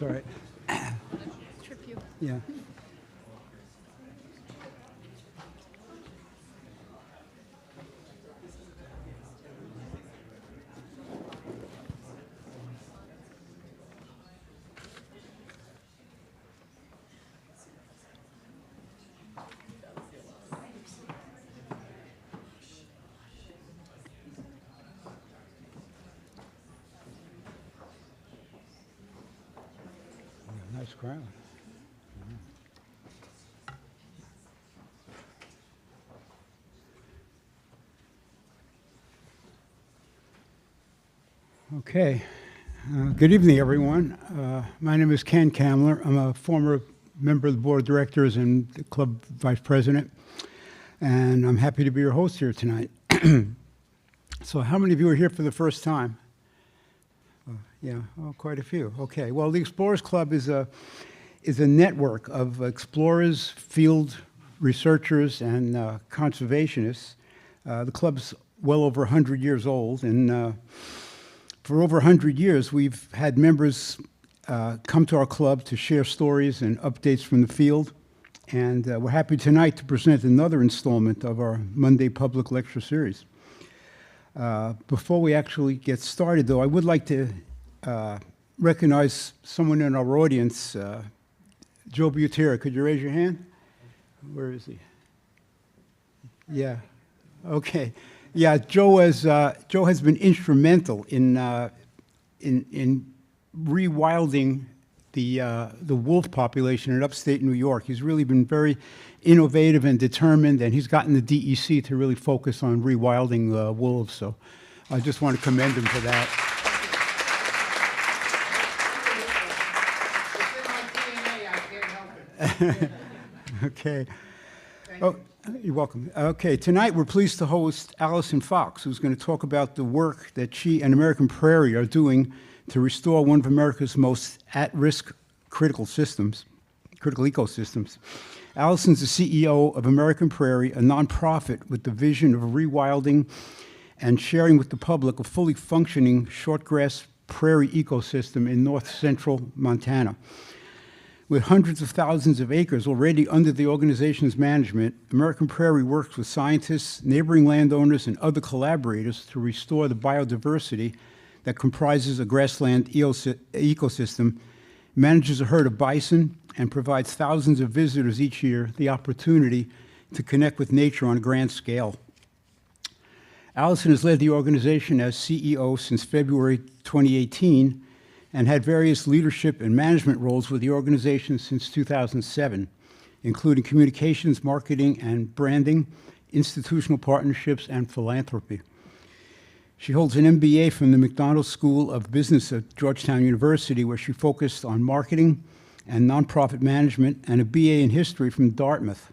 It's all right. Trip you. Yeah. Nice crowd. Okay. Good evening, everyone. My name is Ken Kamler. I'm a former member of the board of directors and the club vice president, and I'm happy to be your host here tonight. So how many of you are here for the first time? Yeah, oh, quite a few. Okay, well, the Explorers Club is a network of explorers, field researchers, and conservationists. The club's well over 100 years old, and for over 100 years, we've had members come to our club to share stories and updates from the field, and we're happy tonight to present another installment of our Monday public lecture series. Before we actually get started, though, I would like to recognize someone in our audience. Joe Butera, could you raise your hand? Where is he? Yeah, okay. Yeah, Joe has been instrumental in rewilding the wolf population in upstate New York. He's really been very innovative and determined, and he's gotten the DEC to really focus on rewilding wolves. So I just want to commend him for that. Okay. Oh, you're welcome. Okay, tonight we're pleased to host Alison Fox, who's going to talk about the work that she and American Prairie are doing to restore one of America's most at-risk critical ecosystems. Alison's the CEO of American Prairie, a nonprofit with the vision of rewilding and sharing with the public a fully functioning shortgrass prairie ecosystem in north central Montana. With hundreds of thousands of acres already under the organization's management, American Prairie works with scientists, neighboring landowners, and other collaborators to restore the biodiversity that comprises a grassland ecosystem, manages a herd of bison, and provides thousands of visitors each year the opportunity to connect with nature on a grand scale. Alison has led the organization as CEO since February 2018, and had various leadership and management roles with the organization since 2007, including communications, marketing, and branding, institutional partnerships, and philanthropy. She holds an MBA from the McDonald School of Business at Georgetown University, where she focused on marketing and nonprofit management, and a BA in history from Dartmouth.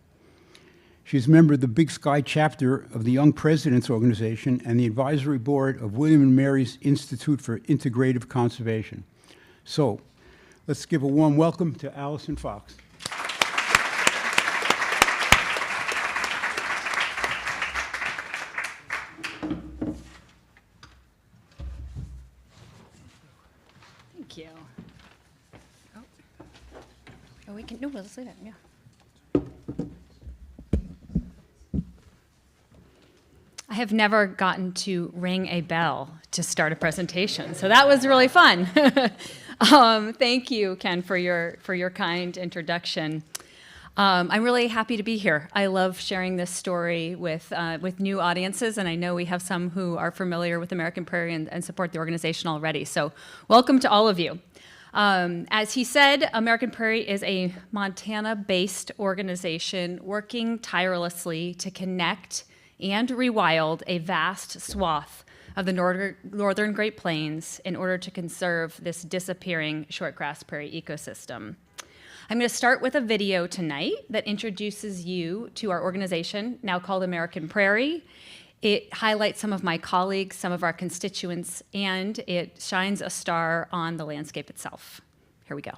She's a member of the Big Sky chapter of the Young Presidents Organization and the advisory board of William and Mary's Institute for Integrative Conservation. So, let's give a warm welcome to Alison Fox. Thank you. Oh, we can, no, let's leave it, yeah. I have never gotten to ring a bell to start a presentation, so that was really fun. Thank you, Ken, for your kind introduction. I'm really happy to be here. I love sharing this story with new audiences, and I know we have some who are familiar with American Prairie and support the organization already. So welcome to all of you. As he said, American Prairie is a Montana-based organization working tirelessly to connect and rewild a vast swath of the northern Great Plains in order to conserve this disappearing shortgrass prairie ecosystem. I'm going to start with a video tonight that introduces you to our organization, now called American Prairie. It highlights some of my colleagues, some of our constituents, and it shines a star on the landscape itself. Here we go.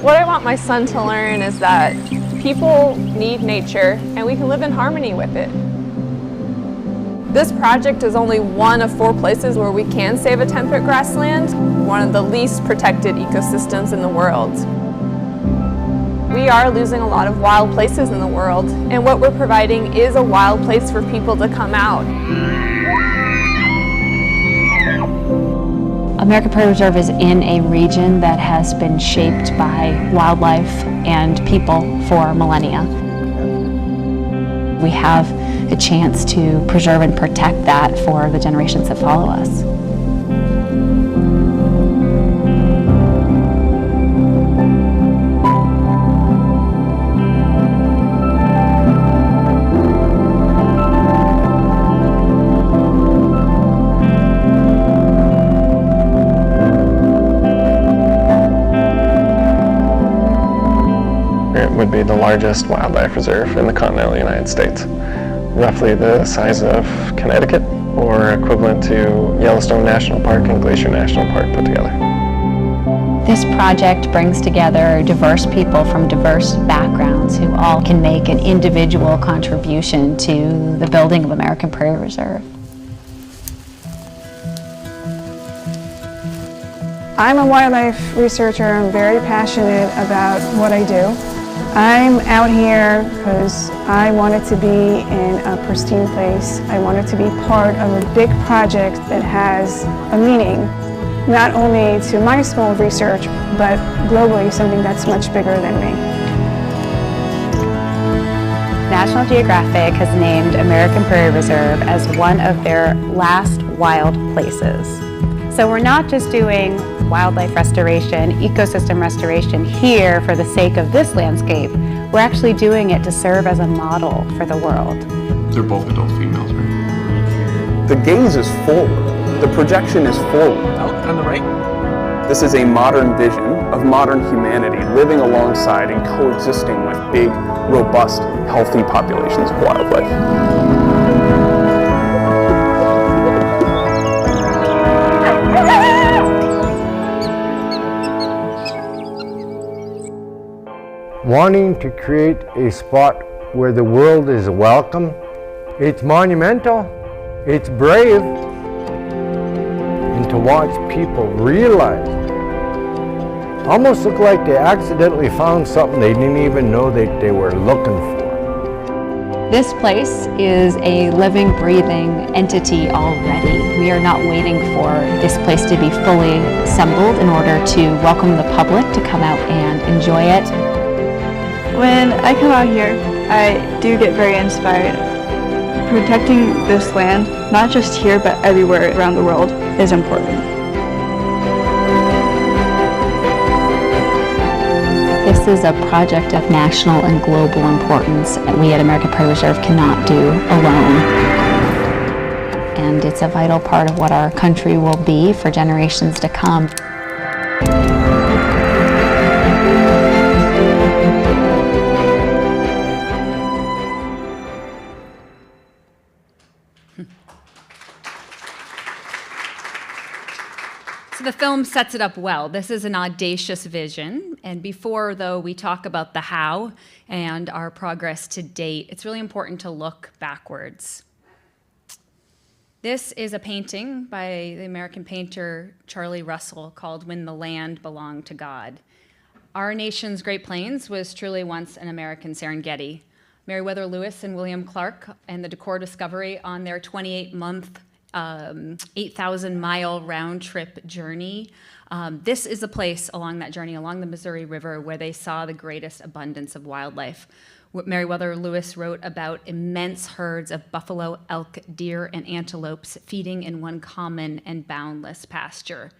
What I want my son to learn is that people need nature and we can live in harmony with it. This project is only one of 4 places where we can save a temperate grassland, one of the least protected ecosystems in the world. We are losing a lot of wild places in the world, and what we're providing is a wild place for people to come out. American Prairie Reserve is in a region that has been shaped by wildlife and people for millennia. We have a chance to preserve and protect that for the generations that follow us. It would be the largest wildlife reserve in the continental United States, roughly the size of Connecticut, or equivalent to Yellowstone National Park and Glacier National Park put together. This project brings together diverse people from diverse backgrounds who all can make an individual contribution to the building of American Prairie Reserve. I'm a wildlife researcher. I'm very passionate about what I do. I'm out here because I wanted to be in a pristine place. I wanted to be part of a big project that has a meaning, not only to my small research, but globally something that's much bigger than me. National Geographic has named American Prairie Reserve as one of their last wild places. So we're not just doing wildlife restoration, ecosystem restoration here for the sake of this landscape. We're actually doing it to serve as a model for the world. They're both adult females, right? The gaze is forward. The projection is forward. Out on the right? This is a modern vision of modern humanity living alongside and coexisting with big, robust, healthy populations of wildlife. Wanting to create a spot where the world is welcome. It's monumental, it's brave, and to watch people realize, almost look like they accidentally found something they didn't even know that they were looking for. This place is a living, breathing entity already. We are not waiting for this place to be fully assembled in order to welcome the public to come out and enjoy it. When I come out here, I do get very inspired. Protecting this land, not just here but everywhere around the world, is important. This is a project of national and global importance that we at American Prairie Reserve cannot do alone. And it's a vital part of what our country will be for generations to come. So the film sets it up well. This is an audacious vision, and before, though, we talk about the how and our progress to date, it's really important to look backwards. This is a painting by the American painter Charlie Russell called When the Land Belonged to God. Our nation's Great Plains was truly once an American Serengeti. Meriwether Lewis and William Clark and the Decor Discovery on their 28-month 8,000-mile round-trip journey. This is a place along that journey, along the Missouri River, where they saw the greatest abundance of wildlife. Meriwether Lewis wrote about immense herds of buffalo, elk, deer, and antelopes feeding in one common and boundless pasture.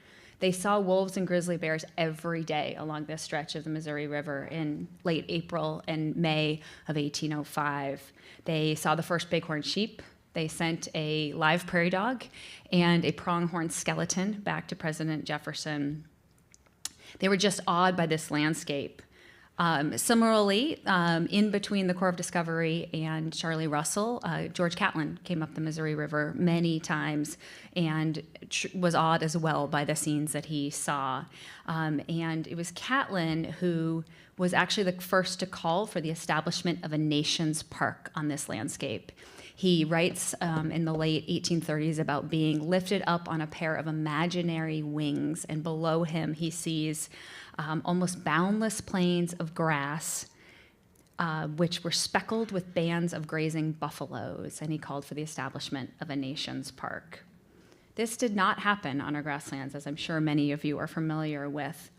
They saw wolves and grizzly bears every day along this stretch of the Missouri River in late April and May of 1805. They saw the first bighorn sheep. They sent a live prairie dog and a pronghorn skeleton back to President Jefferson. They were just awed by this landscape. Similarly, in between the Corps of Discovery and Charlie Russell, George Catlin came up the Missouri River many times and was awed as well by the scenes that he saw. And it was Catlin who was actually the first to call for the establishment of a nation's park on this landscape. He writes in the late 1830s about being lifted up on a pair of imaginary wings, and below him he sees almost boundless plains of grass, which were speckled with bands of grazing buffaloes, and he called for the establishment of a nation's park. This did not happen on our grasslands, as I'm sure many of you are familiar with.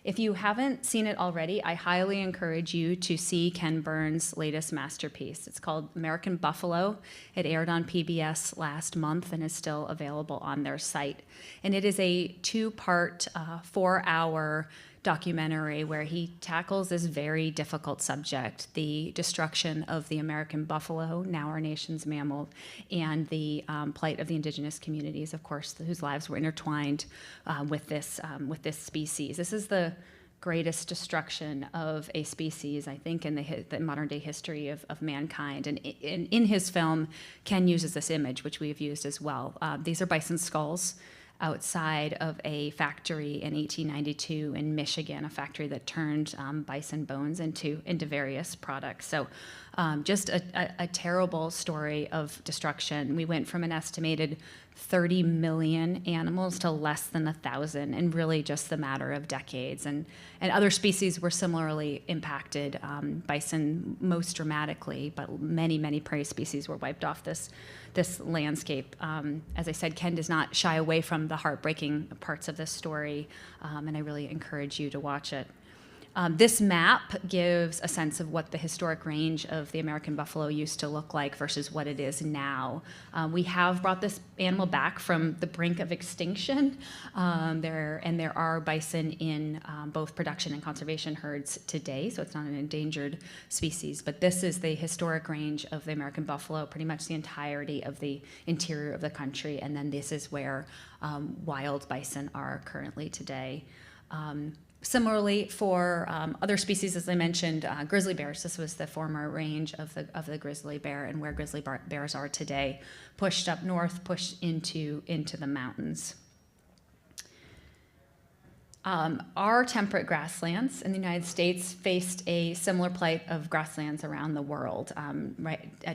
If you haven't seen it already, I highly encourage you to see Ken Burns' latest masterpiece. It's called American Buffalo. It aired on PBS last month and is still available on their site. And it is a two-part, 4-hour documentary where he tackles this very difficult subject, the destruction of the American buffalo, now our nation's mammal, and the plight of the indigenous communities, of course, whose lives were intertwined with this species. This is the greatest destruction of a species, I think, in the modern day history of mankind. And in his film, Ken uses this image, which we have used as well. These are bison skulls outside of a factory in 1892 in Michigan, a factory that turned bison bones into various products. So just a terrible story of destruction. We went from an estimated 30 million animals to less than 1,000 in really just the matter of decades. And other species were similarly impacted, bison most dramatically, but many prairie species were wiped off this landscape. As I said, Ken does not shy away from the heartbreaking parts of this story, and I really encourage you to watch it. This map gives a sense of what the historic range of the American buffalo used to look like versus what it is now. We have brought this animal back from the brink of extinction. There are bison in both production and conservation herds today, so it's not an endangered species. But this is the historic range of the American buffalo, pretty much the entirety of the interior of the country, and then this is where wild bison are currently today. Similarly, for other species, as I mentioned, grizzly bears, this was the former range of the grizzly bear, and where grizzly bears are today, pushed up north, pushed into the mountains. Our temperate grasslands in the United States faced a similar plight of grasslands around the world.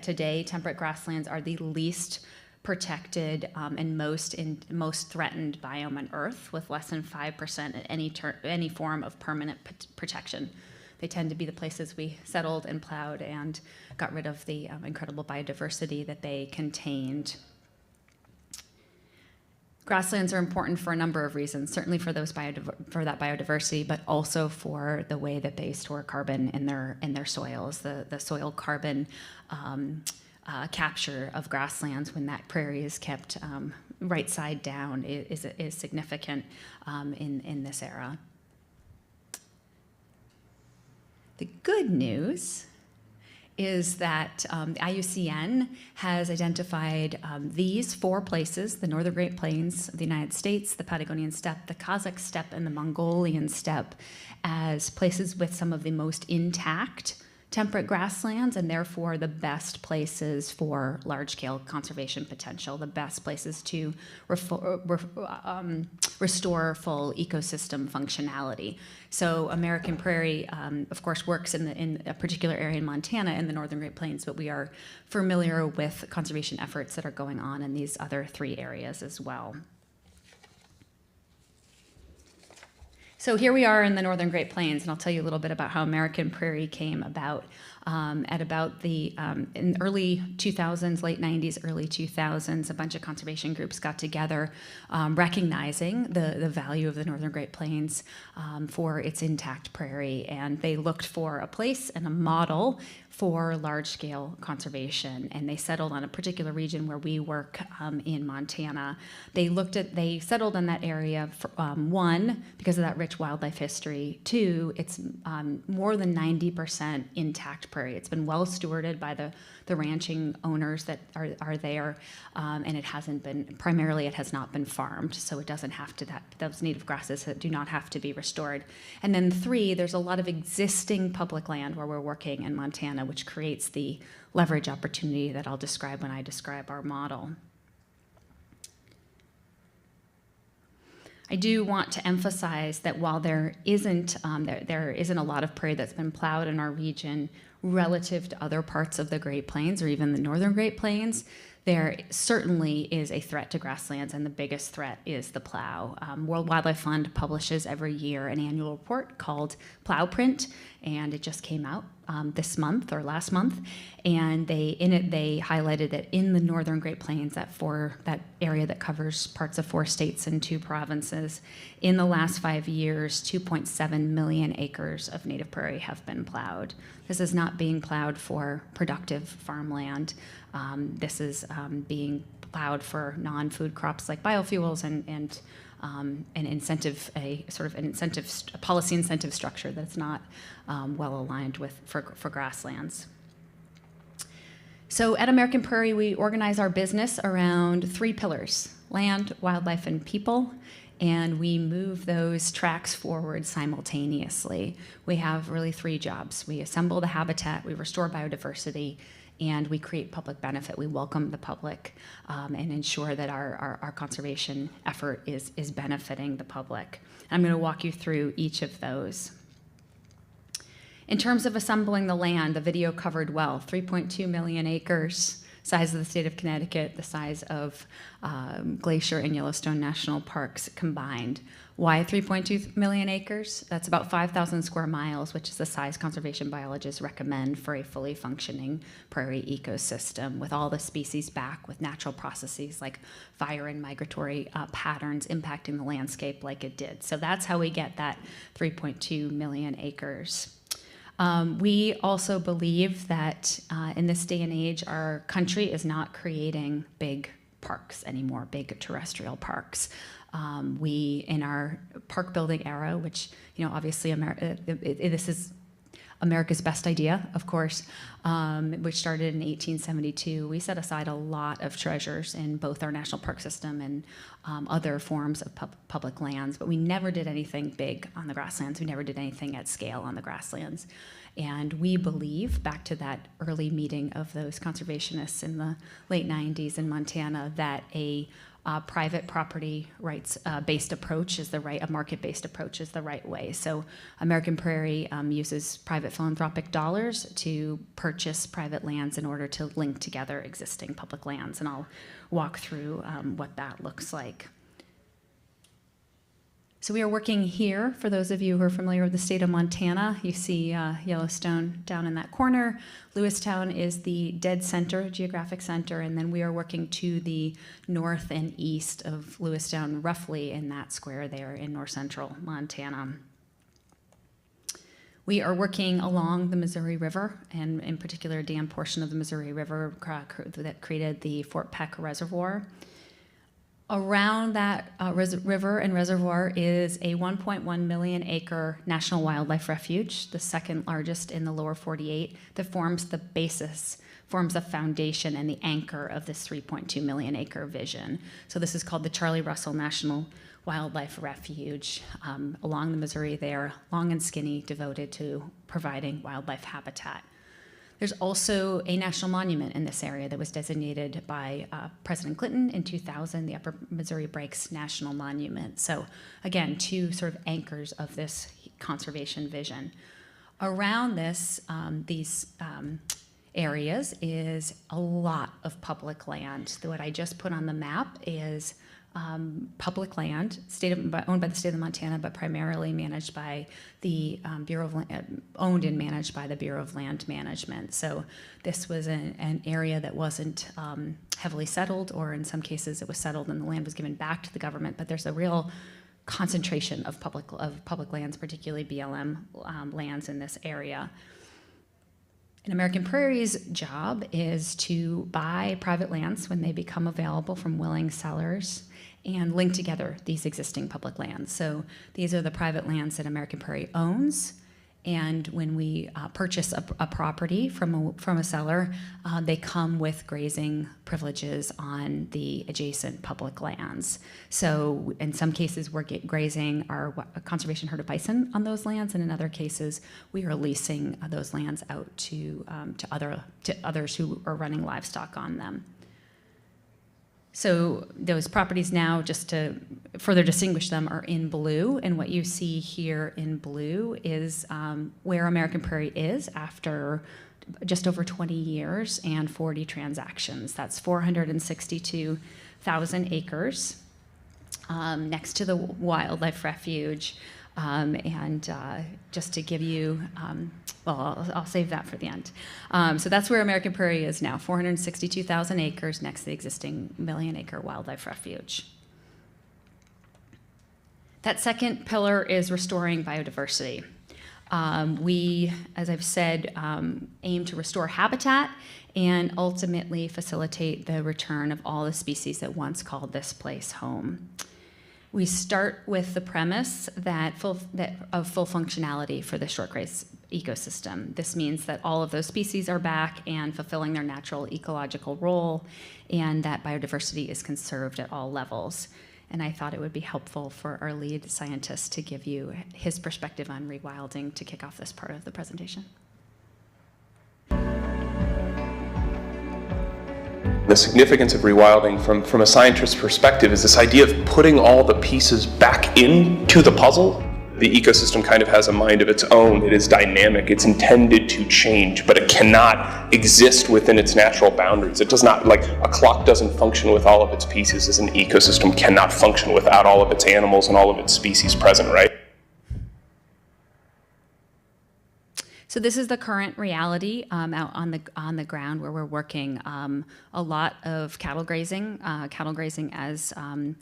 Today, temperate grasslands are the least protected and most threatened biome on Earth, with less than 5% at any form of permanent protection. They tend to be the places we settled and plowed and got rid of the incredible biodiversity that they contained. Grasslands are important for a number of reasons, certainly for that biodiversity, but also for the way that they store carbon in their soils. The soil carbon capture of grasslands when that prairie is kept right side down is significant in this era. The good news is that IUCN has identified these 4 places, the Northern Great Plains of the United States, the Patagonian Steppe, the Kazakh Steppe, and the Mongolian Steppe, as places with some of the most intact temperate grasslands, and therefore the best places for large-scale conservation potential, the best places to restore full ecosystem functionality. So American Prairie, of course, works in a particular area in Montana in the Northern Great Plains, but we are familiar with conservation efforts that are going on in these other 3 areas as well. So here we are in the Northern Great Plains, and I'll tell you a little bit about how American Prairie came about. At about in early 2000s, late 90s, early 2000s, a bunch of conservation groups got together, recognizing the value of the Northern Great Plains for its intact prairie, and they looked for a place and a model for large-scale conservation, and they settled on a particular region where we work in Montana. They settled in that area for, one, because of that rich rich wildlife history. Two, it's more than 90% intact prairie. It's been well stewarded by the ranching owners that are there, and it hasn't been, primarily it has not been farmed, so it doesn't have to, those native grasses do not have to be restored. And then three, there's a lot of existing public land where we're working in Montana, which creates the leverage opportunity that I'll describe when I describe our model. I do want to emphasize that while there isn't a lot of prairie that's been plowed in our region relative to other parts of the Great Plains or even the northern Great Plains, there certainly is a threat to grasslands, and the biggest threat is the plow. World Wildlife Fund publishes every year an annual report called Plowprint, and it just came out this month or last month, and in it they highlighted that in the northern Great Plains, that area that covers parts of 4 states and 2 provinces, in the last 5 years, 2.7 million acres of native prairie have been plowed. This is not being plowed for productive farmland. This is being plowed for non-food crops like biofuels and a policy incentive structure that's not well aligned with for grasslands. So at American Prairie, we organize our business around 3 pillars: land, wildlife, and people. And we move those tracks forward simultaneously. We have really 3 jobs. We assemble the habitat, we restore biodiversity, and we create public benefit. We welcome the public and ensure that our conservation effort is benefiting the public. I'm going to walk you through each of those. In terms of assembling the land, the video covered well, 3.2 million acres, size of the state of Connecticut, the size of Glacier and Yellowstone National Parks combined. Why 3.2 million acres? That's about 5,000 square miles, which is the size conservation biologists recommend for a fully functioning prairie ecosystem, with all the species back, with natural processes like fire and migratory patterns impacting the landscape like it did. So that's how we get that 3.2 million acres. We also believe that in this day and age, our country is not creating big parks anymore, big terrestrial parks. We, in our park building era, which, obviously this is America's best idea, of course, which started in 1872, we set aside a lot of treasures in both our national park system and other forms of public lands, but we never did anything big on the grasslands. We never did anything at scale on the grasslands. And we believe, back to that early meeting of those conservationists in the late 90s in Montana, that a private property rights based approach is a market-based approach is the right way. So American Prairie uses private philanthropic dollars to purchase private lands in order to link together existing public lands. And I'll walk through what that looks like. So we are working here, for those of you who are familiar with the state of Montana. You see Yellowstone down in that corner. Lewistown is the dead center, geographic center, and then we are working to the north and east of Lewistown, roughly in that square there in north central Montana. We are working along the Missouri River, and in particular a dam portion of the Missouri River that created the Fort Peck Reservoir. Around that river and reservoir is a 1.1 million acre national wildlife refuge, the second largest in the lower 48, that forms the basis, forms the foundation and the anchor of this 3.2 million acre vision. So this is called the Charlie Russell National Wildlife Refuge along the Missouri there, long and skinny, devoted to providing wildlife habitat. There's also a national monument in this area that was designated by President Clinton in 2000, the Upper Missouri Breaks National Monument. So again, 2 sort of anchors of this conservation vision. Around these areas is a lot of public land. What I just put on the map is public land, owned by the state of Montana, but primarily managed by the Bureau of Land, owned and managed by the Bureau of Land Management. So this was an area that wasn't heavily settled, or in some cases it was settled and the land was given back to the government. But there's a real concentration of public lands, particularly BLM lands in this area. And American Prairie's job is to buy private lands when they become available from willing sellers and link together these existing public lands. So these are the private lands that American Prairie owns. And when we purchase a property from a seller, they come with grazing privileges on the adjacent public lands. So in some cases, we're grazing our conservation herd of bison on those lands, and in other cases, we are leasing those lands out to others who are running livestock on them. So those properties now, just to further distinguish them, are in blue, and what you see here in blue is where American Prairie is after just over 20 years and 40 transactions. That's 462,000 acres next to the wildlife refuge. Just to give you, I'll save that for the end. So that's where American Prairie is now, 462,000 acres next to the existing million-acre wildlife refuge. That second pillar is restoring biodiversity. We, as I've said, aim to restore habitat and ultimately facilitate the return of all the species that once called this place home. We start with the premise of full functionality for the shortgrass ecosystem. This means that all of those species are back and fulfilling their natural ecological role, and that biodiversity is conserved at all levels. And I thought it would be helpful for our lead scientist to give you his perspective on rewilding to kick off this part of the presentation. The significance of rewilding from a scientist's perspective is this idea of putting all the pieces back into the puzzle. The ecosystem kind of has a mind of its own. It is dynamic. It's intended to change, but it cannot exist within its natural boundaries. It does not, like a clock doesn't function with all of its pieces, as an ecosystem cannot function without all of its animals and all of its species present, right? So this is the current reality out on the ground where we're working. A lot of cattle grazing as an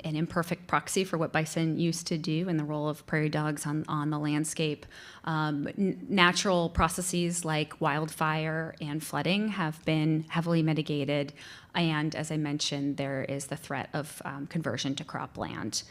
imperfect proxy for what bison used to do and the role of prairie dogs on the landscape. Natural processes like wildfire and flooding have been heavily mitigated, and as I mentioned, there is the threat of conversion to cropland.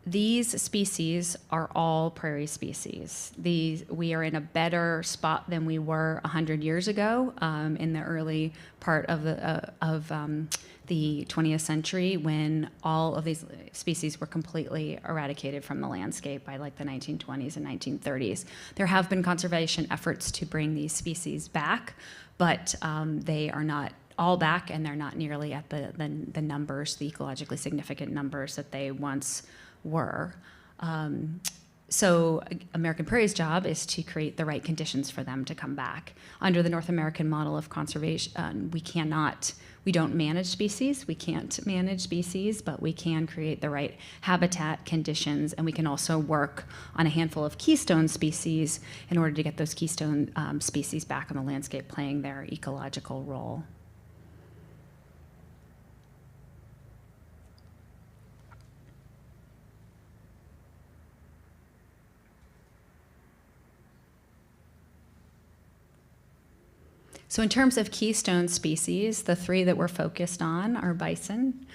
These species are all prairie species. We are in a better spot than we were 100 years ago in the early part of the 20th century, when all of these species were completely eradicated from the landscape by like the 1920s and 1930s. There have been conservation efforts to bring these species back, but they are not all back, and they're not nearly at the numbers, the ecologically significant numbers that they once were. So American Prairie's job is to create the right conditions for them to come back. Under the North American model of conservation, we don't manage species, we can't manage species, but we can create the right habitat conditions, and we can also work on a handful of keystone species in order to get those keystone species back on the landscape playing their ecological role. So in terms of keystone species, the three that we're focused on are bison,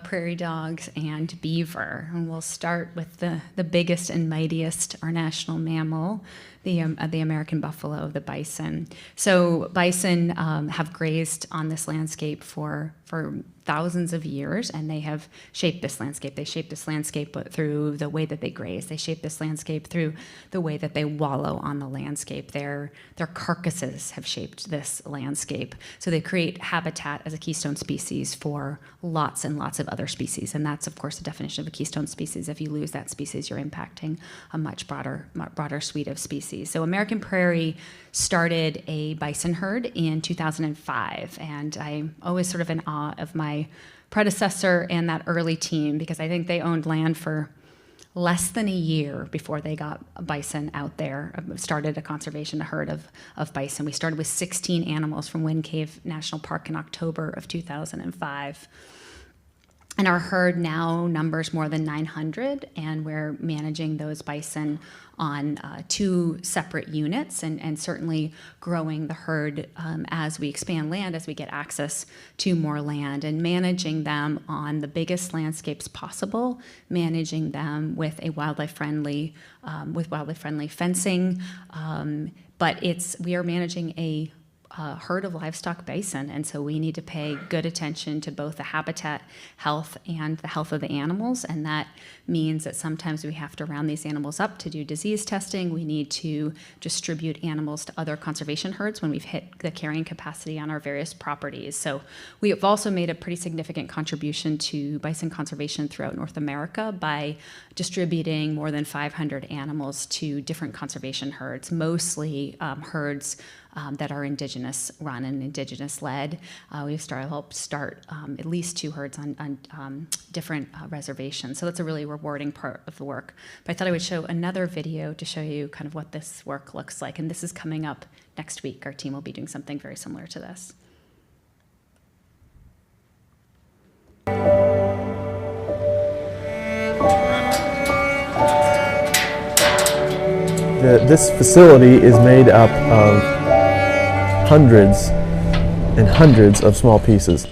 prairie dogs, and beaver. And we'll start with the biggest and mightiest, our national mammal, the American buffalo, the bison. So bison have grazed on this landscape for thousands of years, and they have shaped this landscape. They shaped this landscape through the way that they graze. They shape this landscape through the way that they wallow on the landscape. Their carcasses have shaped this landscape. So they create habitat as a keystone species for lots and lots of other species. And that's, of course, the definition of a keystone species. If you lose that species, you're impacting a much broader suite of species. So American Prairie started a bison herd in 2005, and I'm always sort of in awe of my predecessor and that early team, because I think they owned land for less than a year before they got bison out there, started a herd of bison. We started with 16 animals from Wind Cave National Park in October of 2005. And our herd now numbers more than 900, and we're managing those bison on 2 separate units, and certainly growing the herd as we expand land, as we get access to more land, and managing them on the biggest landscapes possible, managing them with a wildlife-friendly fencing. But we are managing a herd of livestock bison, and so we need to pay good attention to both the habitat health and the health of the animals, and that means that sometimes we have to round these animals up to do disease testing. We need to distribute animals to other conservation herds when we've hit the carrying capacity on our various properties. So we have also made a pretty significant contribution to bison conservation throughout North America by distributing more than 500 animals to different conservation herds, mostly herds that are indigenous run and indigenous led. We've helped start at least 2 herds on different reservations. So that's a really rewarding part of the work. But I thought I would show another video to show you kind of what this work looks like. And this is coming up next week. Our team will be doing something very similar to this. This facility is made up of hundreds and hundreds of small pieces.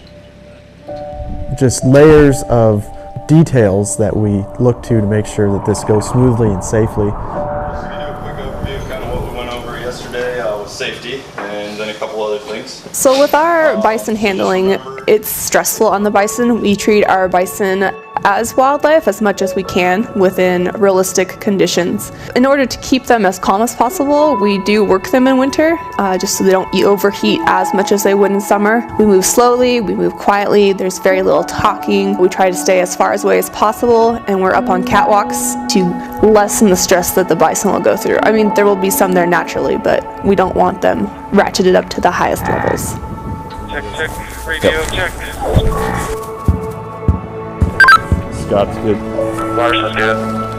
Just layers of details that we look to make sure that this goes smoothly and safely. Just to give you a quick overview of kind of what we went over yesterday with safety and then a couple other things. So with our bison handling, it's stressful on the bison. We treat our bison as wildlife as much as we can within realistic conditions. In order to keep them as calm as possible, we do work them in winter just so they don't overheat as much as they would in summer. We move slowly, we move quietly, there's very little talking. We try to stay as far away as possible, and we're up on catwalks to lessen the stress that the bison will go through. I mean, there will be some there naturally, but we don't want them ratcheted up to the highest levels. Check, radio check. Scott's good. Larson's good.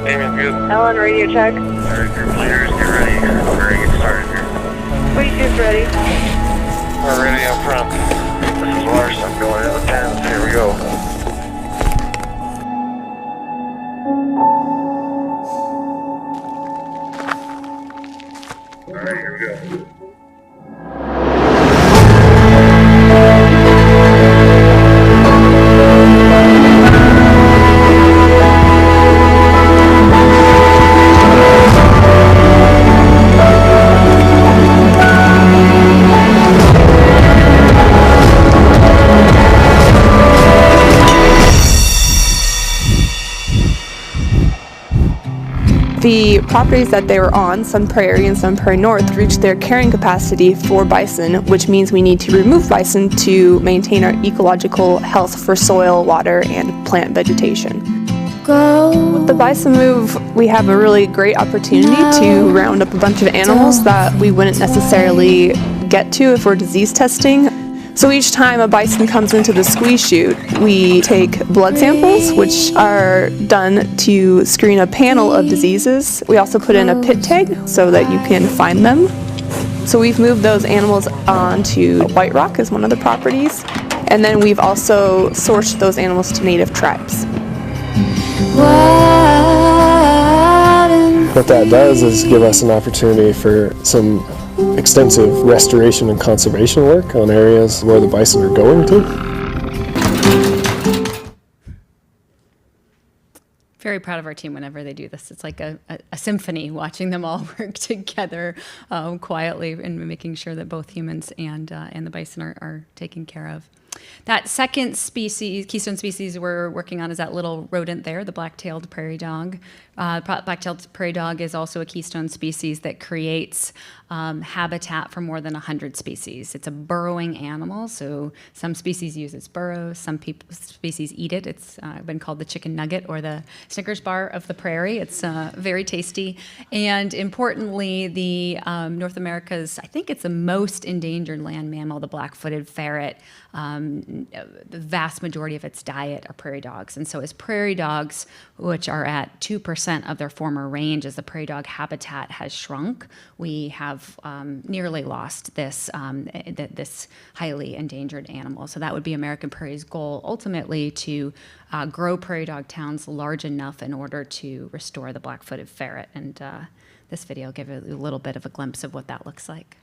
Amy's good. Ellen, radio check. Alright, group leaders, get ready. We're ready to get started here. Who's ready? We're ready up front. This is Larson going in the 10s. Here we go. Alright, here we go. The properties that they were on, Sun Prairie and Sun Prairie North, reached their carrying capacity for bison, which means we need to remove bison to maintain our ecological health for soil, water, and plant vegetation. With the bison move, we have a really great opportunity to round up a bunch of animals that we wouldn't necessarily get to if we're disease testing. So each time a bison comes into the squeeze chute, we take blood samples, which are done to screen a panel of diseases. We also put in a pit tag so that you can find them. So we've moved those animals onto White Rock as one of the properties. And then we've also sourced those animals to native tribes. What that does is give us an opportunity for some extensive restoration and conservation work on areas where the bison are going to. Very proud of our team whenever they do this. It's like a symphony, watching them all work together quietly and making sure that both humans and the bison are taken care of. That second species, Keystone species we're working on, is that little rodent there, the black-tailed prairie dog. Black-tailed prairie dog is also a keystone species that creates habitat for more than 100 species. It's a burrowing animal, so some species use its burrows, some species eat it. It's been called the chicken nugget or the Snickers bar of the prairie. It's very tasty. And importantly, the North America's, I think it's the most endangered land mammal, the black-footed ferret, the vast majority of its diet are prairie dogs. And so as prairie dogs, which are at 2% of their former range, as the prairie dog habitat has shrunk, we have nearly lost this, this highly endangered animal. So that would be American Prairie's goal, ultimately, to grow prairie dog towns large enough in order to restore the black-footed ferret. And this video will give you a little bit of a glimpse of what that looks like.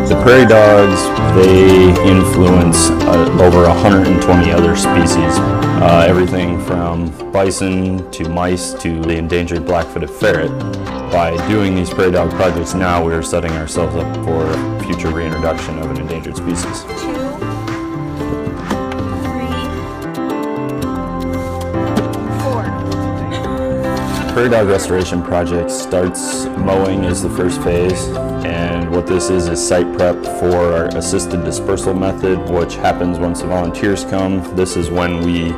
The prairie dogs, they influence over 120 other species. Everything from bison to mice to the endangered black-footed ferret. By doing these prairie dog projects now, we are setting ourselves up for future reintroduction of an endangered species. Prairie dog restoration project starts mowing is the first phase, and what this is site prep for our assisted dispersal method, which happens once the volunteers come. This is when we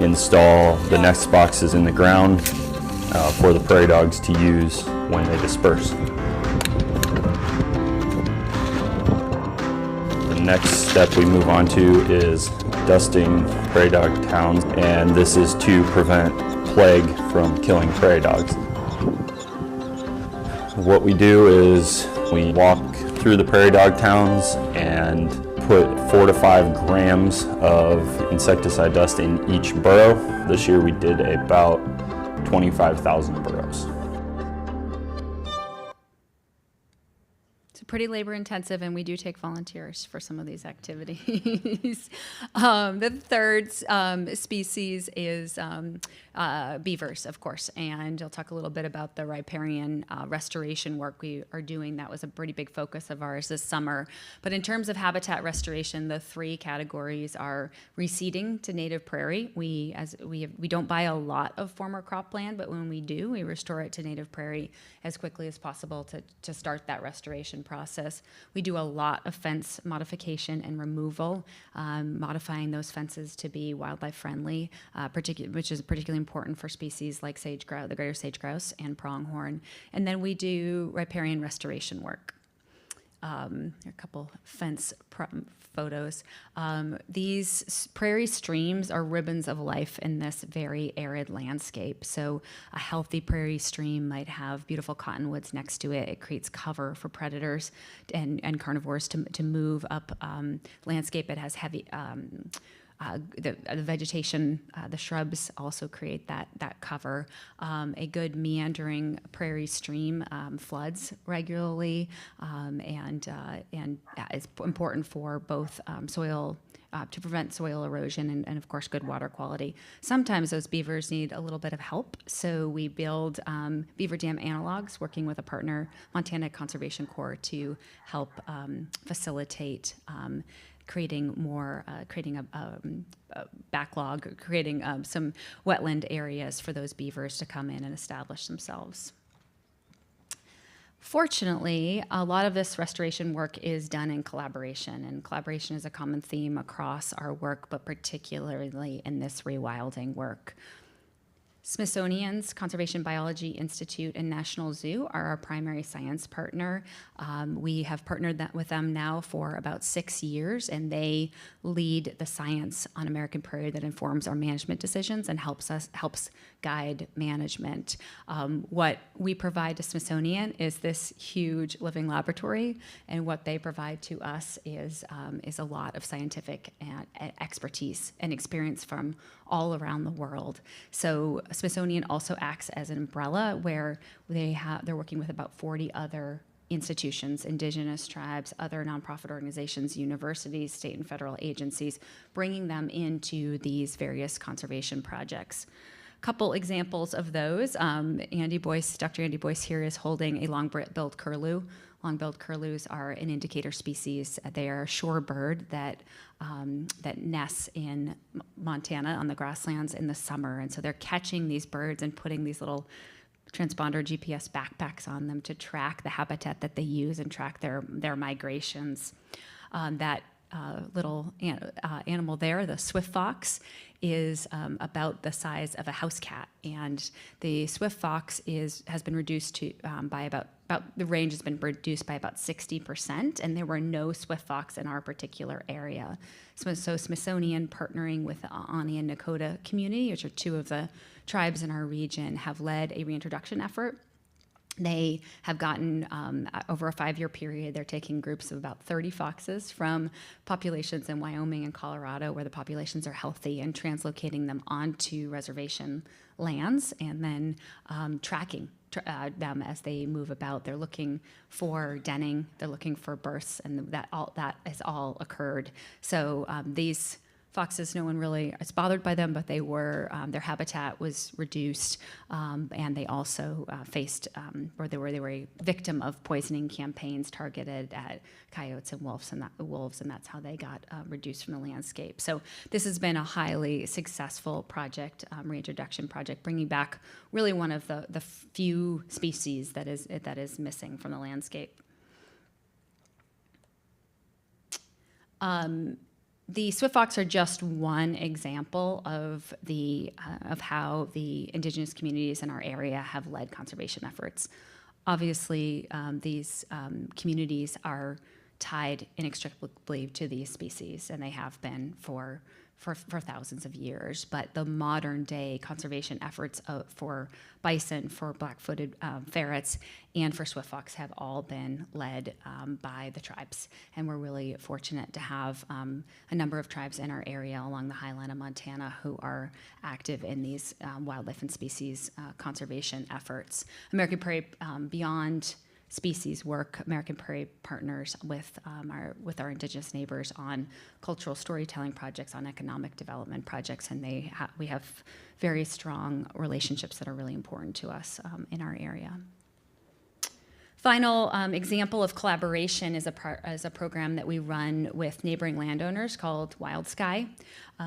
install the next boxes in the ground for the prairie dogs to use when they disperse. The next step we move on to is dusting prairie dog towns, and this is to prevent plague from killing prairie dogs. What we do is we walk through the prairie dog towns and put 4 to 5 grams of insecticide dust in each burrow. This year we did about 25,000 burrows. Pretty labor intensive, and we do take volunteers for some of these activities. The third species is beavers, of course, and I'll talk a little bit about the riparian restoration work we are doing. That was a pretty big focus of ours this summer. But in terms of habitat restoration, the 3 categories are reseeding to native prairie. We don't buy a lot of former cropland, but when we do, we restore it to native prairie as quickly as possible to start that restoration process. We do a lot of fence modification and removal, modifying those fences to be wildlife friendly, which is particularly important for species like sage grouse, the greater sage grouse, and pronghorn. And then we do riparian restoration work. There are a couple fence photos. These prairie streams are ribbons of life in this very arid landscape. So a healthy prairie stream might have beautiful cottonwoods next to it. It creates cover for predators and carnivores to move up landscape. It has heavy the vegetation, the shrubs also create that cover. A good meandering prairie stream floods regularly, and it's important for both soil to prevent soil erosion and of course good water quality. Sometimes those beavers need a little bit of help, so we build beaver dam analogs, working with a partner, Montana Conservation Corps, to help facilitate creating a backlog, creating some wetland areas for those beavers to come in and establish themselves. Fortunately, a lot of this restoration work is done in collaboration, and collaboration is a common theme across our work, but particularly in this rewilding work. Smithsonian's Conservation Biology Institute and National Zoo are our primary science partner. We have partnered with them now for about 6 years, and they lead the science on American Prairie that informs our management decisions and helps guide management. What we provide to Smithsonian is this huge living laboratory, and what they provide to us is a lot of scientific expertise and experience from all around the world. So Smithsonian also acts as an umbrella where they're working with about 40 other institutions, indigenous tribes, other nonprofit organizations, universities, state and federal agencies, bringing them into these various conservation projects. Couple examples of those. Dr. Andy Boyce here is holding a long-billed curlew. Long-billed curlews are an indicator species. They are a shorebird that nests in Montana on the grasslands in the summer, and so they're catching these birds and putting these little transponder GPS backpacks on them to track the habitat that they use and track their migrations. That little animal there, the swift fox, is about the size of a house cat, and the swift fox has been reduced to by about the range has been reduced by about 60%, and there were no swift fox in our particular area. So Smithsonian, partnering with the Ani and Nakota community, which are two of the tribes in our region, have led a reintroduction effort. They have gotten, over a 5-year period, they're taking groups of about 30 foxes from populations in Wyoming and Colorado where the populations are healthy and translocating them onto reservation lands and then tracking them as they move about. They're looking for denning, they're looking for births, and that has all occurred. So these foxes, no one really is bothered by them, but they were, their habitat was reduced, and they also faced, or they were a victim of poisoning campaigns targeted at coyotes and wolves, and that's how they got reduced from the landscape. So this has been a highly successful project, reintroduction project, bringing back really one of the few species that is missing from the landscape. The swift fox are just one example of how the indigenous communities in our area have led conservation efforts. Obviously, these communities are tied inextricably to these species, and they have been for thousands of years. But the modern day conservation efforts for bison, for black-footed ferrets, and for swift fox have all been led by the tribes. And we're really fortunate to have a number of tribes in our area along the highline of Montana who are active in these wildlife and species conservation efforts. American Prairie, beyond species work, American Prairie partners with our indigenous neighbors on cultural storytelling projects, on economic development projects, and we have very strong relationships that are really important to us in our area. Final example of collaboration is a program that we run with neighboring landowners called Wild Sky.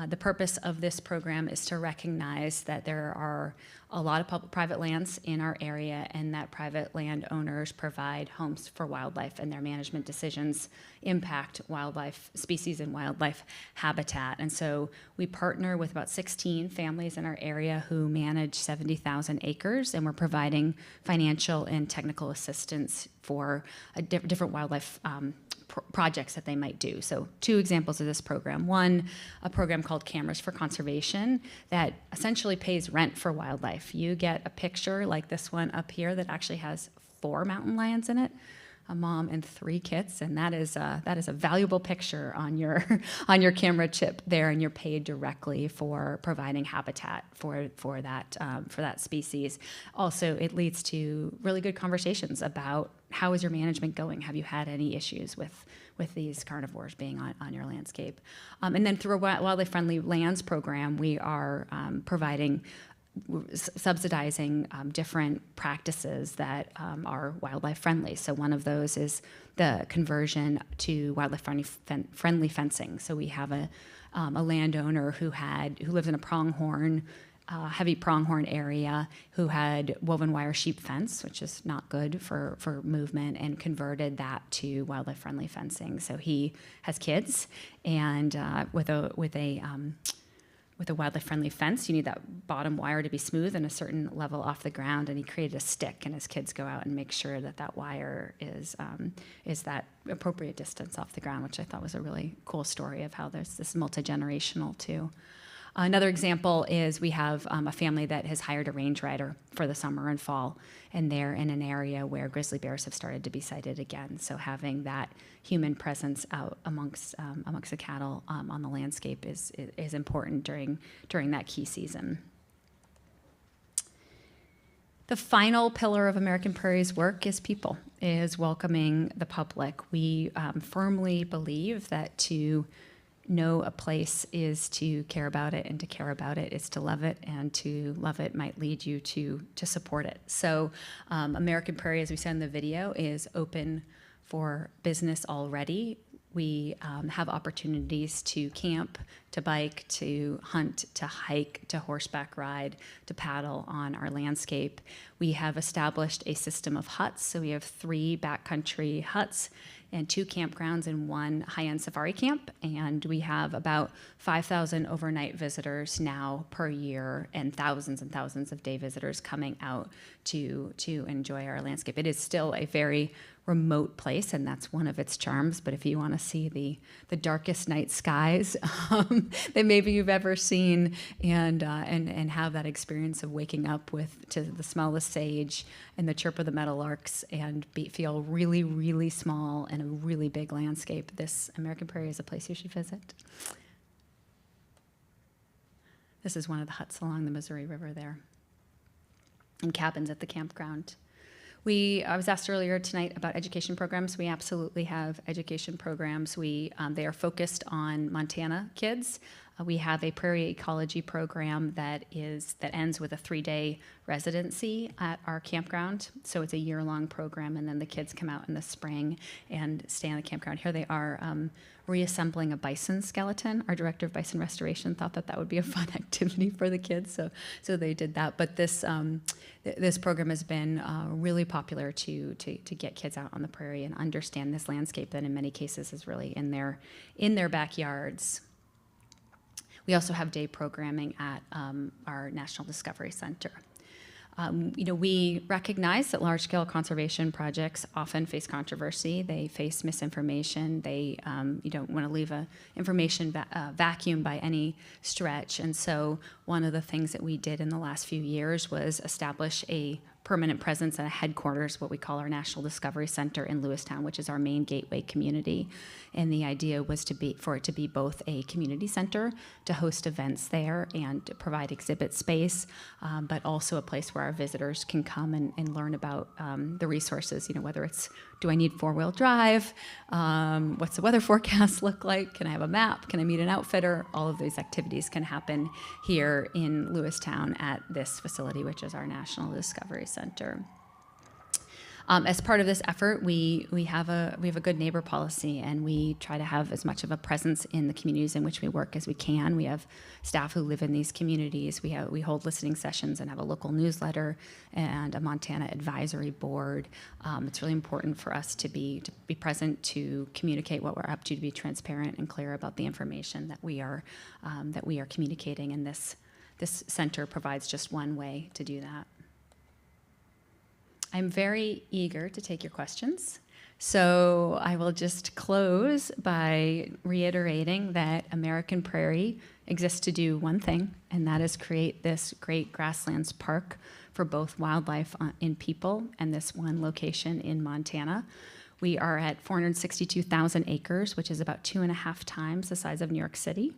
The purpose of this program is to recognize that there are a lot of private lands in our area, and that private landowners provide homes for wildlife, and their management decisions impact wildlife species and wildlife habitat. And so we partner with about 16 families in our area who manage 70,000 acres, and we're providing financial and technical assistance for different wildlife projects that they might do. So 2 examples of this program. One, a program called Cameras for Conservation that essentially pays rent for wildlife. You get a picture like this one up here that actually has 4 mountain lions in it, a mom and 3 kits, and that is a valuable picture on your camera chip there, and you're paid directly for providing habitat for that species. Also, it leads to really good conversations about how is your management going? Have you had any issues with these carnivores being on your landscape? And then through a Wildlife Friendly Lands program, we are subsidizing different practices that are wildlife friendly. So one of those is the conversion to wildlife friendly fencing. So we have a landowner who lives in a pronghorn, heavy pronghorn area, who had woven wire sheep fence, which is not good for movement, and converted that to wildlife friendly fencing. So he has kids, and with a wildlife friendly fence, you need that bottom wire to be smooth and a certain level off the ground, and he created a stick, and his kids go out and make sure that wire is that appropriate distance off the ground, which I thought was a really cool story of how this is multi-generational too. Another example is we have a family that has hired a range rider for the summer and fall, and they're in an area where grizzly bears have started to be sighted again. So having that human presence out amongst the cattle on the landscape is important during that key season. The final pillar of American Prairie's work is people, is welcoming the public. We firmly believe that to know a place is to care about it, and to care about it is to love it, and to love it might lead you to support it. So American Prairie, as we said in the video, is open for business already. We have opportunities to camp, to bike, to hunt, to hike, to horseback ride, to paddle on our landscape. We have established a system of huts. So we have 3 backcountry huts and 2 campgrounds and 1 high-end safari camp. And we have about 5,000 overnight visitors now per year, and thousands of day visitors coming out to enjoy our landscape. It is still a very remote place, and that's one of its charms. But if you want to see the darkest night skies that maybe you've ever seen, and have that experience of waking up to the smell of sage and the chirp of the meadowlarks, and feel really, really small in a really big landscape, this American Prairie is a place you should visit. This is one of the huts along the Missouri River there, and cabins at the campground. I was asked earlier tonight about education programs. We absolutely have education programs. They are focused on Montana kids. We have a prairie ecology program that ends with a 3-day residency at our campground. So it's a year-long program, and then the kids come out in the spring and stay on the campground. Here they are reassembling a bison skeleton. Our director of Bison Restoration thought that would be a fun activity for the kids, so they did that. But this program has been really popular to get kids out on the prairie and understand this landscape that in many cases is really in their backyards. We also have day programming at our National Discovery Center. We recognize that large-scale conservation projects often face controversy. They face misinformation. You don't want to leave an information vacuum by any stretch. And so one of the things that we did in the last few years was establish a permanent presence at a headquarters, what we call our National Discovery Center in Lewistown, which is our main gateway community. And the idea was for it to be both a community center to host events there and provide exhibit space, but also a place where our visitors can come and learn about the resources, whether it's, do I need 4-wheel drive? What's the weather forecast look like? Can I have a map? Can I meet an outfitter? All of these activities can happen here in Lewistown at this facility, which is our National Discovery Center. As part of this effort, we have a good neighbor policy, and we try to have as much of a presence in the communities in which we work as we can. We have staff who live in these communities. We hold listening sessions and have a local newsletter and a Montana advisory board. It's really important for us to be present, to communicate what we're up to be transparent and clear about the information that we are communicating. And this center provides just one way to do that. I'm very eager to take your questions. So I will just close by reiterating that American Prairie exists to do one thing, and that is create this great grasslands park for both wildlife and people, and this one location in Montana. We are at 462,000 acres, which is about 2.5 times the size of New York City,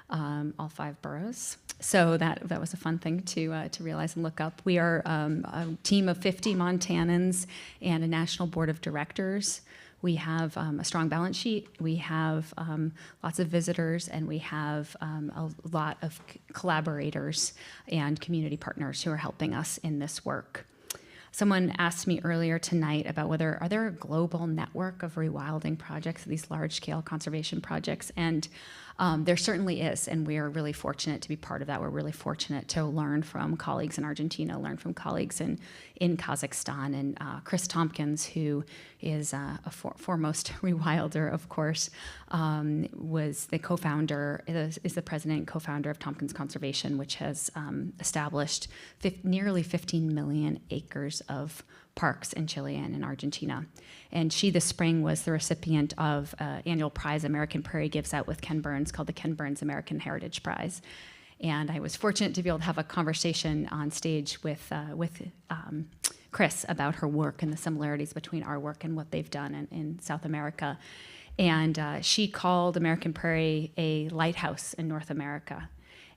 all 5 boroughs. So that was a fun thing to realize and look up. We are a team of 50 Montanans and a national board of directors. We have a strong balance sheet. We have lots of visitors, and we have a lot of collaborators and community partners who are helping us in this work. Someone asked me earlier tonight about are there a global network of rewilding projects, these large-scale conservation projects, and there certainly is, and we are really fortunate to be part of that. We're really fortunate to learn from colleagues in Argentina, learn from colleagues in Kazakhstan, and Chris Tompkins, who is a foremost rewilder, of course, was the co-founder, is the president and co-founder of Tompkins Conservation, which has established nearly 15 million acres of parks in Chile and in Argentina. And she this spring was the recipient of an annual prize American Prairie gives out with Ken Burns called the Ken Burns American Heritage Prize. And I was fortunate to be able to have a conversation on stage with Chris about her work and the similarities between our work and what they've done in South America. And she called American Prairie a lighthouse in North America.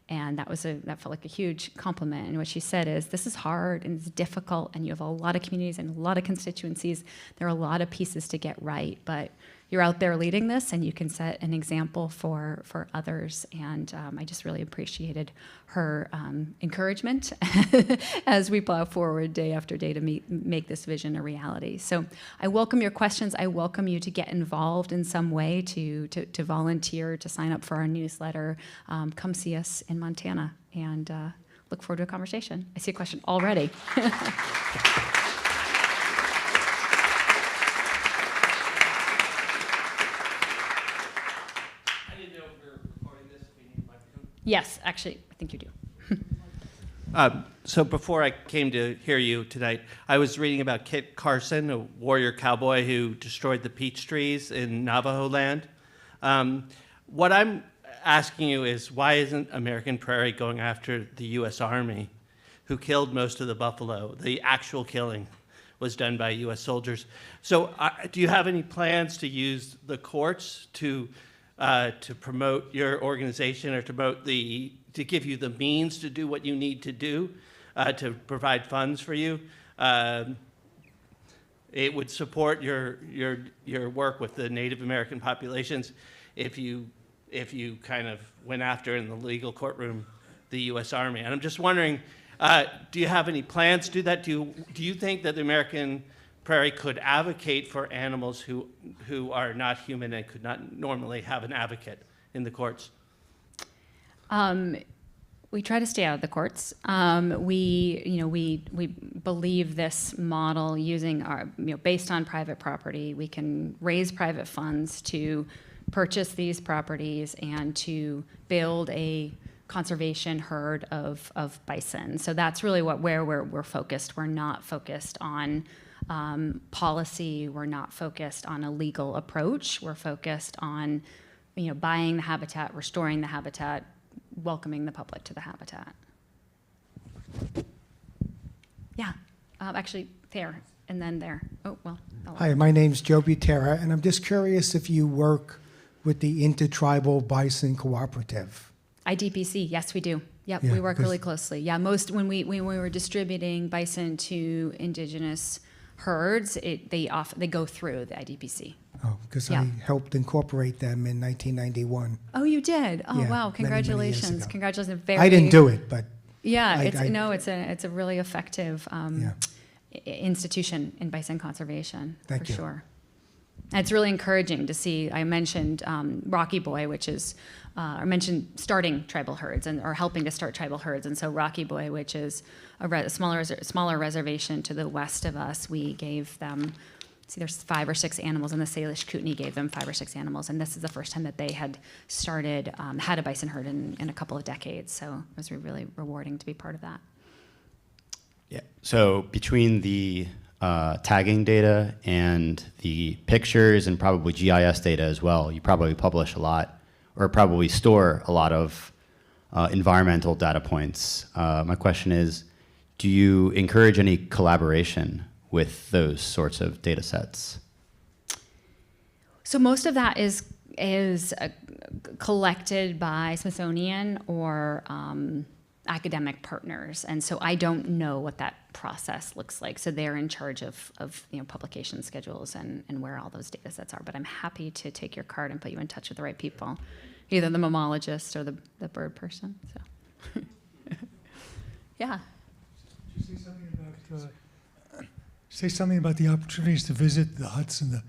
And that felt like a huge compliment. And what she said is, this is hard and it's difficult, and you have a lot of communities and a lot of constituencies. There are a lot of pieces to get right, but you're out there leading this, and you can set an example for others. And I just really appreciated her encouragement as we plow forward day after day to make this vision a reality. So I welcome your questions. I welcome you to get involved in some way, to volunteer, to sign up for our newsletter. Come see us in Montana, and look forward to a conversation. I see a question already. Yes, actually, I think you do. So before I came to hear you tonight, I was reading about Kit Carson, a warrior cowboy who destroyed the peach trees in Navajo land. What I'm asking you is, why isn't American Prairie going after the U.S. Army, who killed most of the buffalo? The actual killing was done by U.S. soldiers. So do you have any plans to use the courts to promote your organization, or to give you the means to do what you need to do, to provide funds for you? It would support your work with the Native American populations if you kind of went after in the legal courtroom the U.S. Army. And I'm just wondering, do you have any plans to do that? Do you think that the American Prairie could advocate for animals who are not human and could not normally have an advocate in the courts? We try to stay out of the courts. We believe this model using our, based on private property, we can raise private funds to purchase these properties and to build a conservation herd of bison. So that's really where we're focused. We're not focused on policy. We're not focused on a legal approach. We're focused on, buying the habitat, restoring the habitat, welcoming the public to the habitat. Yeah, actually there, and then there. Oh, well. Hi, my name's Joe Butera, and I'm just curious if you work with the Intertribal Bison Cooperative. IDPC, yes, we do. Yep, Yeah, we work really closely. Yeah, when we were distributing bison to indigenous herds, they go through the IDPC. Oh, because I helped incorporate them in 1991. Oh, you did? Oh, Yeah, wow! Congratulations! Many years ago. Congratulations! I didn't do it, but yeah, it's a really effective institution in bison conservation. Thank you. For sure. And it's really encouraging to see. I mentioned Rocky Boy, which is I mentioned starting tribal herds or helping to start tribal herds, and so Rocky Boy, which is a smaller reservation to the west of us, we gave them. There's 5 or 6 animals, and the Salish Kootenai gave them 5 or 6 animals, and this is the first time that they had started, had a bison herd in a couple of decades, so it was really rewarding to be part of that. Yeah, so between the tagging data and the pictures and probably GIS data as well, you probably publish a lot, or probably store a lot of environmental data points. My question is, do you encourage any collaboration with those sorts of data sets? So most of that is collected by Smithsonian or academic partners, and so I don't know what that process looks like. So they're in charge of publication schedules and where all those data sets are. But I'm happy to take your card and put you in touch with the right people, either the mammologist or the bird person. So yeah. Did you say something about the opportunities to visit the huts and the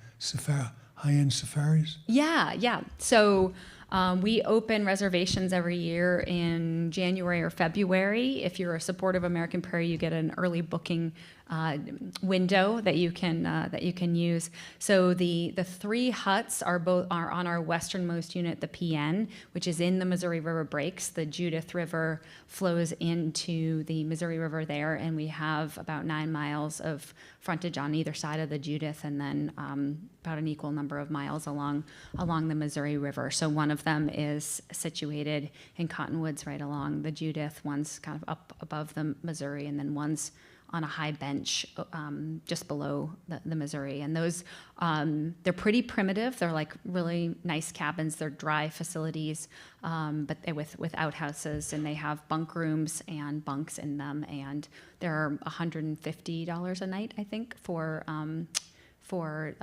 high-end safaris? Yeah. So we open reservations every year in January or February. If you're a supporter of American Prairie, you get an early booking window that you can use. So the 3 huts are on our westernmost unit, the PN, which is in the Missouri River breaks. The Judith River flows into the Missouri River there, and we have about 9 miles of frontage on either side of the Judith, and then about an equal number of miles along the Missouri River. So one of them is situated in Cottonwoods right along the Judith. One's kind of up above the Missouri, and then one's on a high bench just below the Missouri. And those, they're pretty primitive. They're like really nice cabins. They're dry facilities, but with outhouses, and they have bunk rooms and bunks in them. And they're $150 a night, I think, for 8 or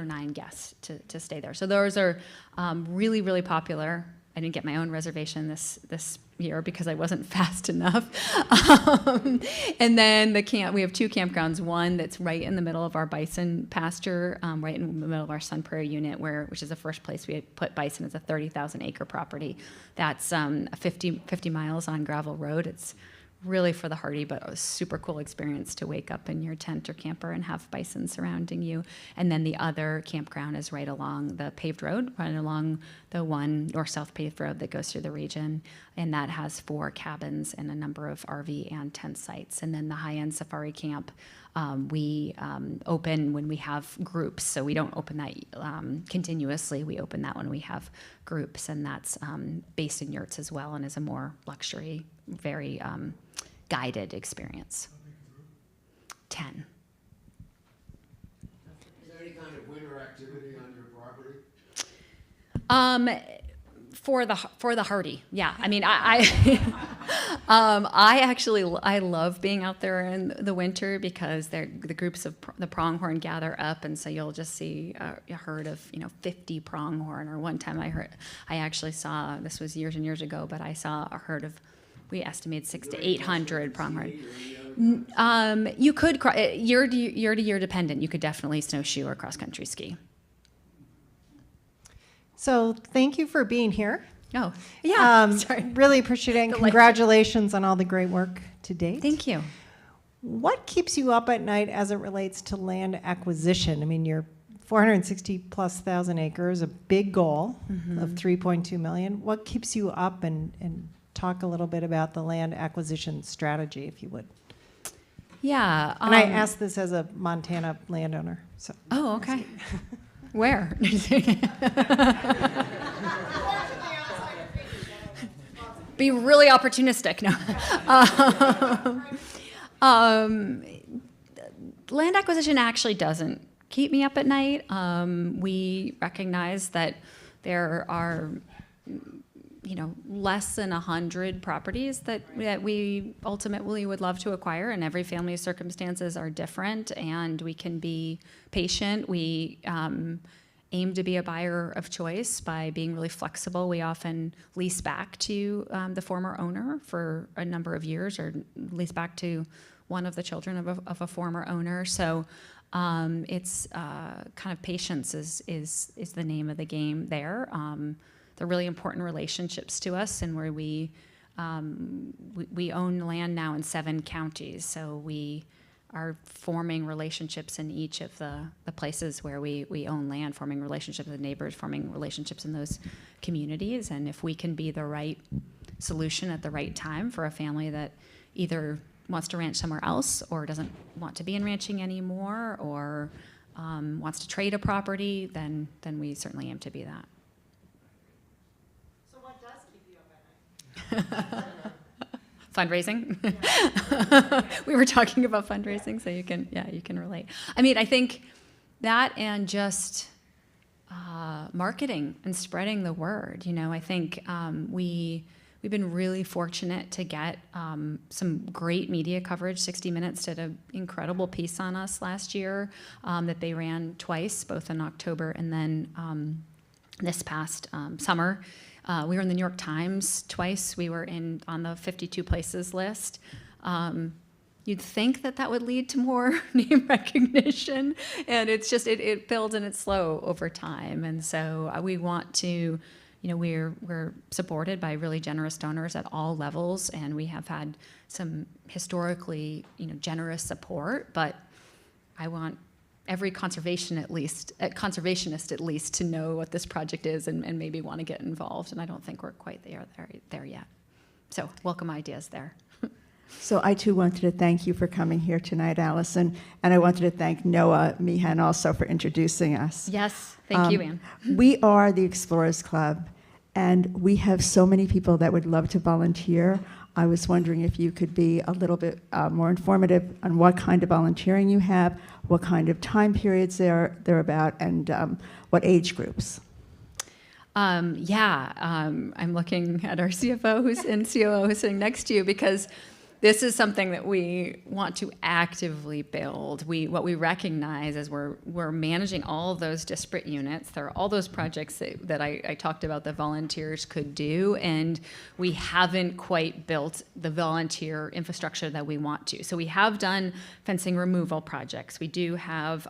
9 guests to stay there. So those are really, really popular. I didn't get my own reservation this year because I wasn't fast enough. And then we have 2 campgrounds. One that's right in the middle of our bison pasture, right in the middle of our Sun Prairie unit, which is the first place we had put bison. It's a 30,000 acre property. That's 50 miles on gravel road. It's really for the hardy, but a super cool experience to wake up in your tent or camper and have bison surrounding you. And then the other campground is right along the paved road, right along the one north-south paved road that goes through the region. And that has 4 cabins and a number of RV and tent sites. And then the high-end safari camp, we open when we have groups. So we don't open that continuously. We open that when we have groups, and that's based in yurts as well, and is a more luxury, very guided experience. 10. Is there any kind of winter activity on your property? For the hardy, yeah. I mean, I love being out there in the winter because the groups of the pronghorn gather up, and so you'll just see a herd of 50 pronghorn. Or one time I actually saw, this was years and years ago, but I saw a herd of, we estimated 600 to 800 pronghorn. You could year to year dependent. You could definitely snowshoe or cross country ski. So thank you for being here. Oh, yeah. Sorry. Really appreciate it. And congratulations on all the great work to date. Thank you. What keeps you up at night as it relates to land acquisition? I mean, you're 460,000+ acres, a big goal of 3.2 million. What keeps you up, and talk a little bit about the land acquisition strategy, if you would. Yeah. And I asked this as a Montana landowner. So. Oh, okay. Where? Be really opportunistic. No. Land acquisition actually doesn't keep me up at night. We recognize that there are, less than 100 properties that we ultimately would love to acquire, and every family's circumstances are different, and we can be patient. We aim to be a buyer of choice by being really flexible. We often lease back to the former owner for a number of years, or lease back to one of the children of a former owner. So it's kind of patience is the name of the game there. They're really important relationships to us, and where we own land now in 7 counties, so we are forming relationships in each of the places where we own land, forming relationships with neighbors, forming relationships in those communities. And if we can be the right solution at the right time for a family that either wants to ranch somewhere else, or doesn't want to be in ranching anymore, or wants to trade a property, then we certainly aim to be that. So what does keep you up at night? Fundraising. Yeah. We were talking about fundraising, so you can relate. I mean, I think that, and just marketing and spreading the word. I think we've been really fortunate to get some great media coverage. 60 Minutes did an incredible piece on us last year that they ran twice, both in October and then this past summer. We were in the New York Times twice. We were on the 52 places list. You'd think that would lead to more name recognition, and it's just it builds and it's slow over time. And so we want to, we're supported by really generous donors at all levels, and we have had some historically generous support. But I want every conservationist at least to know what this project is, and maybe want to get involved. And I don't think we're quite there yet. So welcome ideas there. So I too wanted to thank you for coming here tonight, Alison, and I wanted to thank Noah Meehan also for introducing us. Yes, thank you, Anne. We are the Explorers Club, and we have so many people that would love to volunteer. I was wondering if you could be a little bit more informative on what kind of volunteering you have, what kind of time periods they're about, and what age groups. I'm looking at our CFO and COO who's sitting next to you, because this is something that we want to actively build. What we recognize is we're managing all of those disparate units. There are all those projects that I talked about that volunteers could do, and we haven't quite built the volunteer infrastructure that we want to. So we have done fencing removal projects. We do have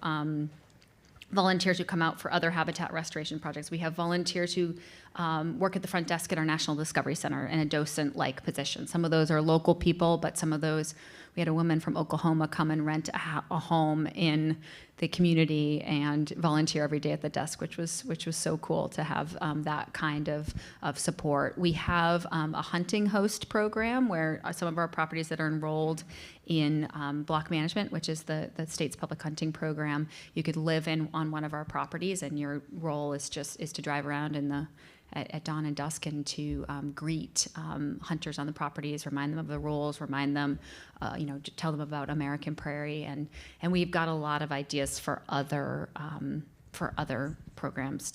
volunteers who come out for other habitat restoration projects. We have volunteers who work at the front desk at our National Discovery Center in a docent-like position. Some of those are local people, but some of those, we had a woman from Oklahoma come and rent a home in the community and volunteer every day at the desk, which was so cool to have that kind of support. We have a hunting host program where some of our properties that are enrolled in block management, which is the state's public hunting program, you could live on one of our properties, and your role is to drive around at dawn and dusk and to greet hunters on the properties, remind them of the rules, remind them, tell them about American Prairie, and we've got a lot of ideas for other programs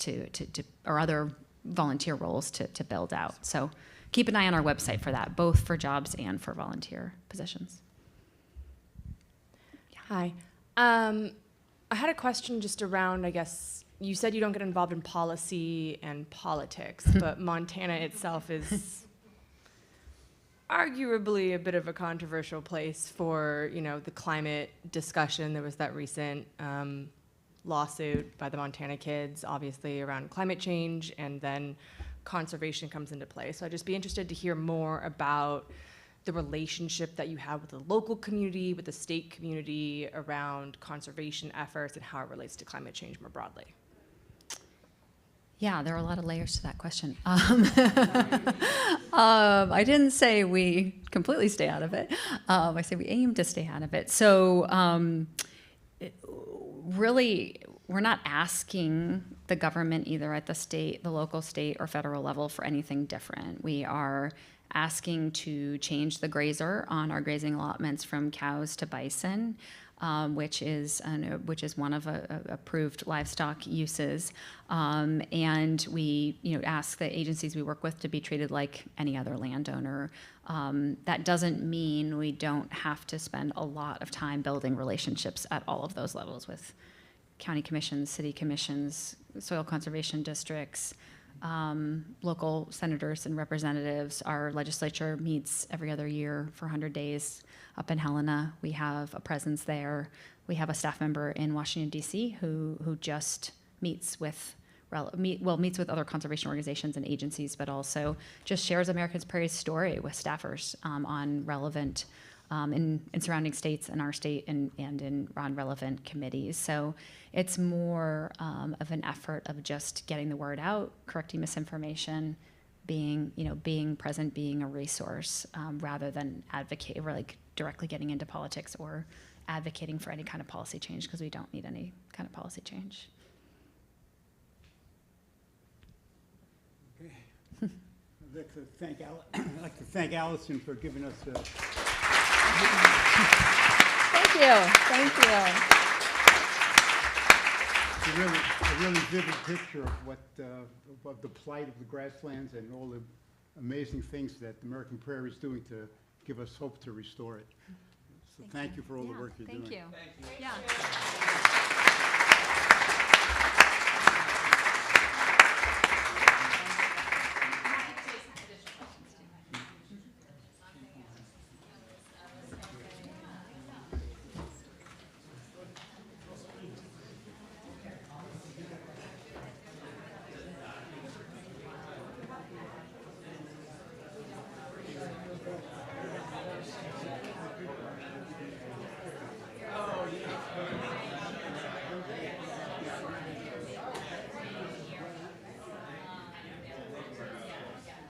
or other volunteer roles to build out. So keep an eye on our website for that, both for jobs and for volunteer positions. Hi. I had a question just around, I guess, you said you don't get involved in policy and politics, but Montana itself is arguably a bit of a controversial place for, the climate discussion. There was that recent lawsuit by the Montana kids, obviously around climate change, and then conservation comes into play. So I'd just be interested to hear more about the relationship that you have with the local community, with the state community around conservation efforts and how it relates to climate change more broadly. Yeah, there are a lot of layers to that question. I didn't say we completely stay out of it. I say we aim to stay out of it. So really, we're not asking the government either at the local, state, or federal level for anything different. We are asking to change the grazer on our grazing allotments from cows to bison, which is one of approved livestock uses, and we ask the agencies we work with to be treated like any other landowner. That doesn't mean we don't have to spend a lot of time building relationships at all of those levels with county commissions, city commissions, soil conservation districts, local senators and representatives. Our legislature meets every other year for 100 days up in Helena. We have a presence there. We have a staff member in Washington, D.C. who just meets with other conservation organizations and agencies, but also just shares American Prairie's story with staffers on relevant in surrounding states and our state and on relevant committees. So it's more of an effort of just getting the word out, correcting misinformation, being present, being a resource, rather than directly getting into politics or advocating for any kind of policy change, because we don't need any kind of policy change. Okay. I'd like to thank Alison for giving us a Thank you. a really vivid picture of the plight of the grasslands and all the amazing things that the American Prairie is doing to give us hope to restore it. So thank you for all the work you're doing. Thank you. Yeah.